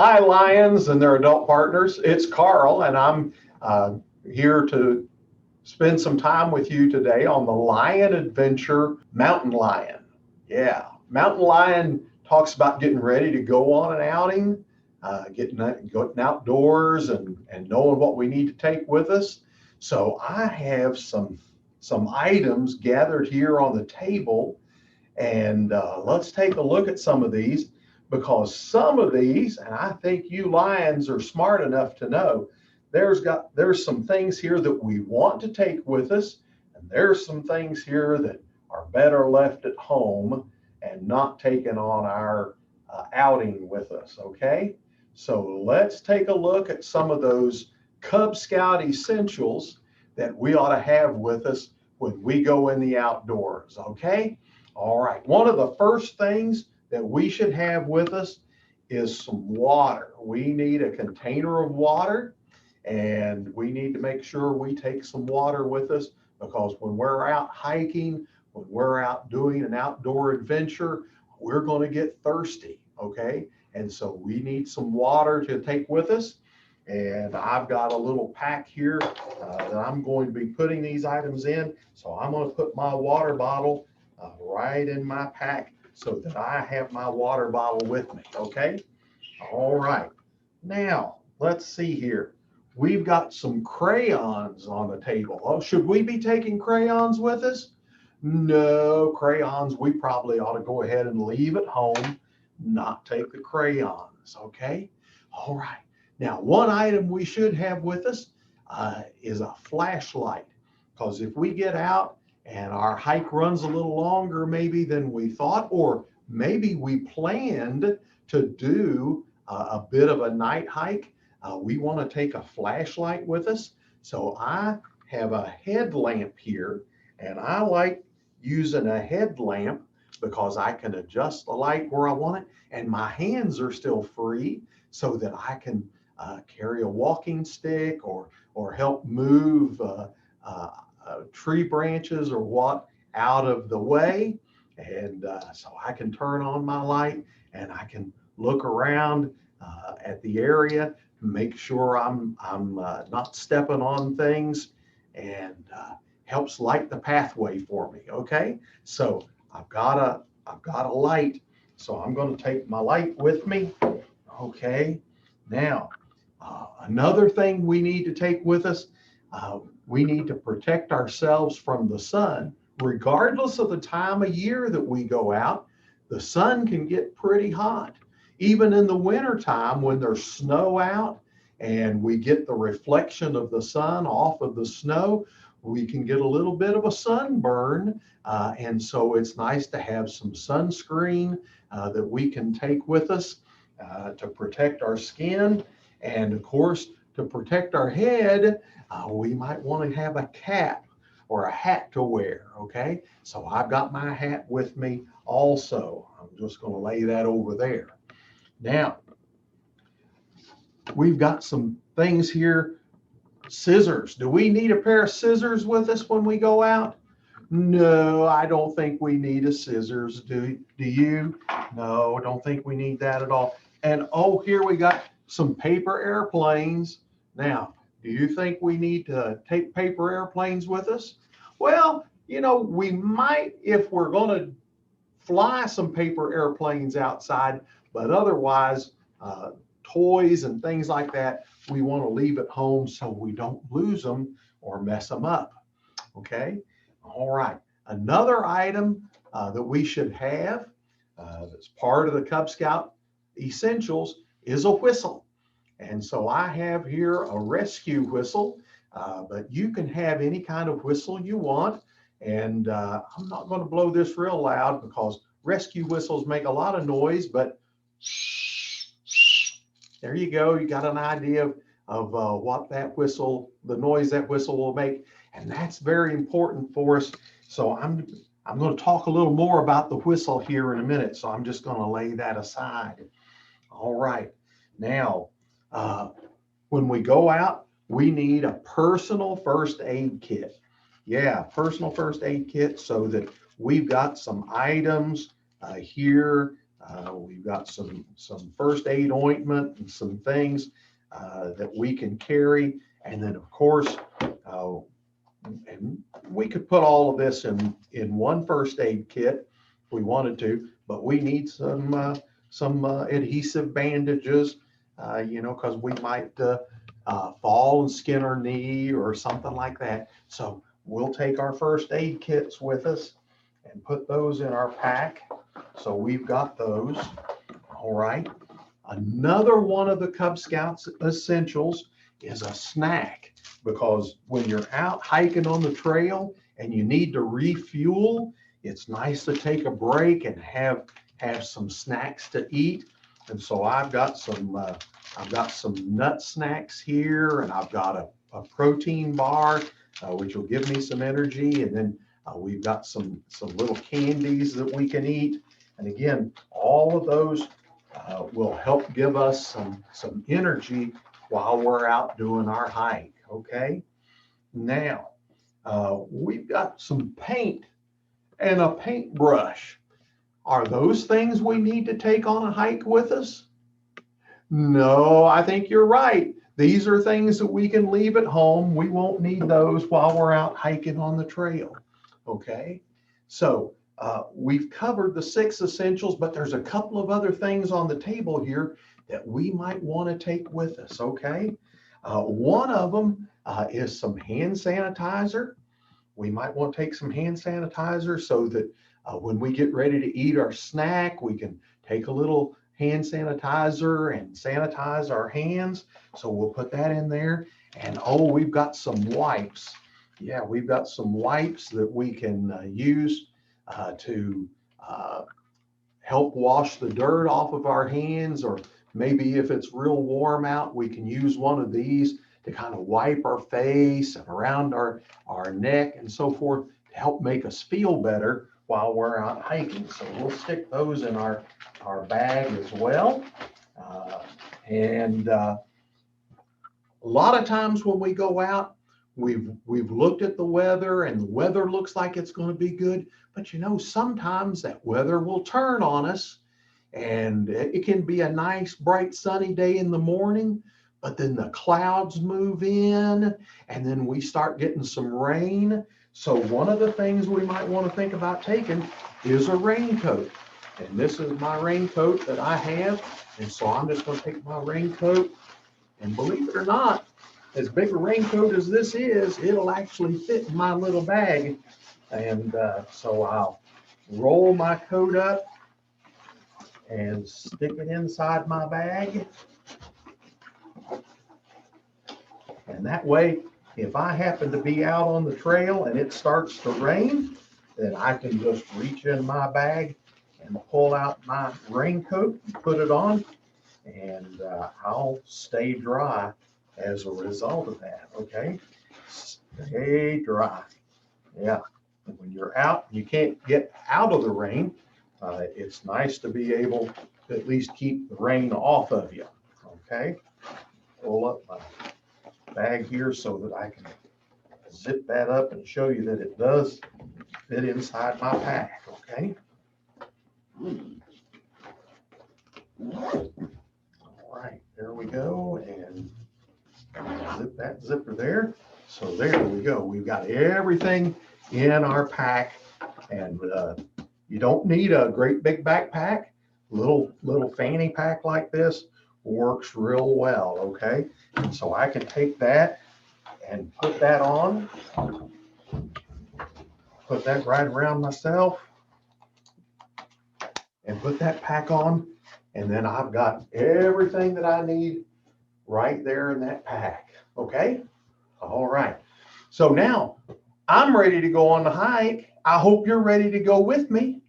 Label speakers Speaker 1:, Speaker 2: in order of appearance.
Speaker 1: Hi, Lions and their adult partners. It's Carl, and I'm here to spend some time with you today on the Lion Adventure Mountain Lion. Yeah, Mountain Lion talks about getting ready to go on an outing, getting outdoors and knowing what we need to take with us. So I have some items gathered here on the table, and let's take a look at some of these because some of these, and I think you lions are smart enough to know, there's some things here that we want to take with us, and there's some things here that are better left at home and not taken on our outing with us. Okay, so let's take a look at some of those Cub Scout essentials that we ought to have with us when we go in the outdoors. Okay. All right, one of the first things that we should have with us is some water. We need a container of water, and we need to make sure we take some water with us because when we're out hiking, when we're out doing an outdoor adventure, we're going to get thirsty, okay? And so we need some water to take with us. And I've got a little pack here that I'm going to be putting these items in. So I'm going to put my water bottle right in my pack so that I have my water bottle with me, okay? All right, now let's see here. We've got some crayons on the table. Oh, should we be taking crayons with us? No, crayons, we probably ought to go ahead and leave at home, not take the crayons, okay? All right, now one item we should have with us is a flashlight, because if we get out and our hike runs a little longer maybe than we thought, or maybe we planned to do a bit of a night hike, we want to take a flashlight with us. So I have a headlamp here, and I like using a headlamp because I can adjust the light where I want it, and my hands are still free so that I can carry a walking stick or help move tree branches or what out of the way. And so I can turn on my light and I can look around at the area, make sure I'm not stepping on things, and helps light the pathway for me. Okay, so I've got a light, so I'm going to take my light with me. Okay, now another thing we need to take with us, we need to protect ourselves from the sun. Regardless of the time of year that we go out, the sun can get pretty hot. Even in the wintertime when there's snow out and we get the reflection of the sun off of the snow, we can get a little bit of a sunburn. And so it's nice to have some sunscreen that we can take with us to protect our skin. And of course, to protect our head, we might want to have a cap or a hat to wear, okay? So I've got my hat with me also. I'm just going to lay that over there. Now, we've got some things here. Scissors. Do we need a pair of scissors with us when we go out? No, I don't think we need a scissors. Do you? No, don't think we need that at all. And oh, here we got some paper airplanes. Now, do you think we need to take paper airplanes with us? Well, we might if we're going to fly some paper airplanes outside, but otherwise, toys and things like that, we want to leave at home so we don't lose them or mess them up. Okay. All right. Another item that we should have that's part of the Cub Scout Essentials is a whistle. And so I have here a rescue whistle, but you can have any kind of whistle you want. And I'm not going to blow this real loud because rescue whistles make a lot of noise, but there you go. You got an idea of what that whistle, the noise that whistle will make. And that's very important for us. So I'm going to talk a little more about the whistle here in a minute. So I'm just going to lay that aside. All right. Now, when we go out, we need a personal first aid kit. Yeah, personal first aid kit so that we've got some items here. We We've got some first aid ointment and some things that we can carry. And then, of course, and we could put all of this in one first aid kit if we wanted to, but we need some adhesive bandages, because we might fall and skin our knee or something like that. So we'll take our first aid kits with us and put those in our pack. So we've got those. All right. Another one of the Cub Scouts essentials is a snack, because when you're out hiking on the trail and you need to refuel, it's nice to take a break and have some snacks to eat. And so I've got some nut snacks here, and I've got a protein bar, which will give me some energy. And then we've got some little candies that we can eat. And again, all of those will help give us some energy while we're out doing our hike. Okay. Now, we've got some paint and a paintbrush. Are those things we need to take on a hike with us? No, I think you're right. These are things that we can leave at home. We won't need those while we're out hiking on the trail. Okay. So we've covered the 6 essentials, but there's a couple of other things on the table here that we might want to take with us. Okay. One of them is some hand sanitizer. We might want to take some hand sanitizer so that when we get ready to eat our snack, we can take a little hand sanitizer and sanitize our hands. So we'll put that in there. And we've got some wipes. Yeah, we've got some wipes that we can use to help wash the dirt off of our hands, or maybe if it's real warm out, we can use one of these to kind of wipe our face and around our neck and so forth to help make us feel better while we're out hiking. So we'll stick those in our bag as well. And a lot of times when we go out, we've looked at the weather and the weather looks like it's going to be good, but sometimes that weather will turn on us, and it can be a nice bright sunny day in the morning, but then the clouds move in and then we start getting some rain. So one of the things we might want to think about taking is a raincoat. And this is my raincoat that I have. And so I'm just going to take my raincoat, and believe it or not, as big a raincoat as this is, it'll actually fit in my little bag. And so I'll roll my coat up and stick it inside my bag. And that way, if I happen to be out on the trail and it starts to rain, then I can just reach in my bag and pull out my raincoat and put it on, and I'll stay dry as a result of that. Okay, stay dry. Yeah, and when you're out, you can't get out of the rain. It's nice to be able to at least keep the rain off of you. Okay, pull up my bag here so that I can zip that up and show you that it does fit inside my pack. Okay. All right, there we go, and zip that zipper there. So there we go. We've got everything in our pack, and you don't need a great big backpack. Little fanny pack like this works real well. Okay, and so I can take that and put that on, put that right around myself, and put that pack on, and then I've got everything that I need right there in that pack. Okay, all right, so now I'm ready to go on the hike. I hope you're ready to go with me.